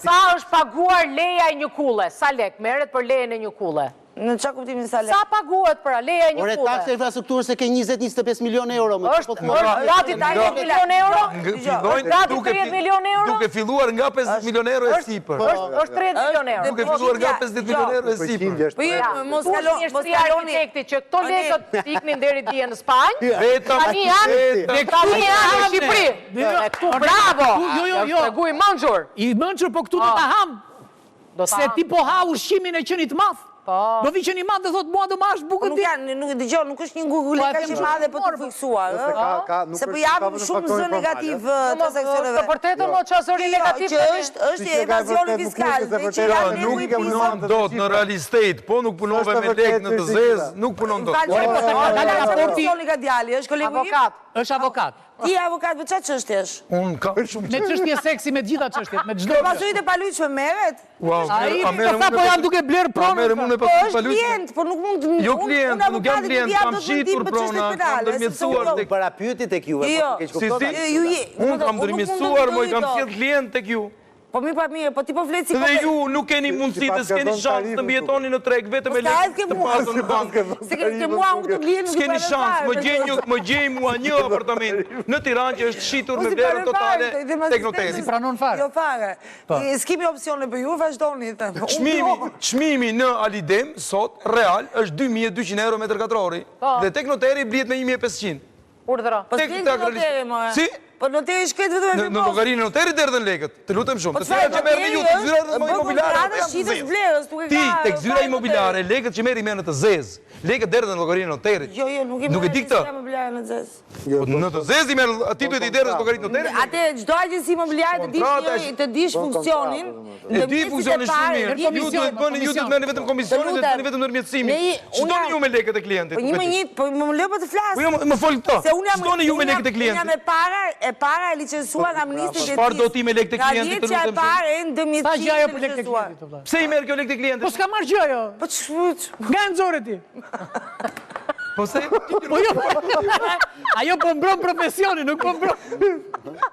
Sa është paguar leja e një kulle? Sa lek merret për lejen e një kulle? Në çka kuptimin sa lek? Sa paguhet për leja e një Ore, kulle? taksa e infrastrukturës se ke 20-25 milion euro. Është gati 30 milion euro? Gati 30 milion euro? Duke filluar nga 50 milion euro e sipër. Është 30 milion euro. Duke filluar nga 50 milion euro e sipër. Po mos kaloni arkitekti që këto lekët iknin deri dje në Spanjë. Tani Vetëm janë në Shqipëri. Këtu bravo. Jo. Tregu i mençur. I mençur, po këtu do ta ham. Se ti po ha ushqimin e qenit madh. Do vi qeni madh dhe thot mua do marrësh bukën ti. Nuk dëgjoj, nuk është një ngugulli kaq i madhe po të fiksuar, ëh. Se po jam shumë zë negativ transaksioneve. Të vërtetën o çasori negativ që është evazioni fiskal. Nuk dot në real estate, po nuk punove me lek në të zezë, nuk punon dot. Raporti nga djali, është kolegu im? Avokat. Është avokat. Ti avokat për çfarë çështjesh? Unë kam shumë Me çështje seksi, me gjitha çështjet, me çdo. Pasojtë e palujshme merret? Ai ka po janë duke bler pronën. Po është klient, po nuk mund. Jo klient, nuk jam klient, kam shitur prona, kam ndërmjetësuar tek Para pyeti tek juve, po keq kupton. Unë kam ndërmjetësuar, mo i kam sjell klient tek ju. Po mirë pa mirë, po ti po flet si Dhe ju nuk keni mundësi të s'keni shansë të mbjetoni në treg vetëm me lekë të pasur në bankë. Se ke mua unë të klient nuk s'keni shansë, më gjej mua një apartament në Tiranë që është shitur me vlerën totale tek noteri. Si pranon fare? Jo fare. S'kemi opsione për ju, vazhdoni. Çmimi në Alidem sot real është 2200 euro metër katrori dhe tek noteri blihet me 1500. Urdhëro. Po s'keni noteri më. Si? Po noteri shkret vetëm në llogarinë e noterit erdhën lekët. Të lutem shumë. Të cilat që merrni ju, të zyra imobiliare. Ti tek zyra imobiliare, lekët që merri në të zezë. Lekët derdhën në llogarinë e noterit. Jo, nuk e Nuk e di këtë. imobiliare në zez. Në të zezë i merr aty duhet i derdhën në llogarinë e noterit. Atë çdo agjenci imobiliare të dish funksionin. E di funksionin shumë mirë. Ju duhet bëni, ju duhet merrni vetëm komisionin dhe bëni vetëm ndërmjetësimin. Ç'doni ju me lekët e klientit? Po një më një, po më lë pa të flas. Po më fol këto. Ç'doni ju me lekët e klientit? Unë jam e para e licencuar nga ministri i Çfarë do ti me lekët e klientit? Nga e para e ndërmjetësimit. Sa gjë ajo për lekët e klientit? Pse i merr kjo lekët e klientit? Po s'ka marrë gjë ajo. Po ç'fut? Nga e nxorë ti? Po se Po jo. Ajo po mbron profesionin, nuk po mbron.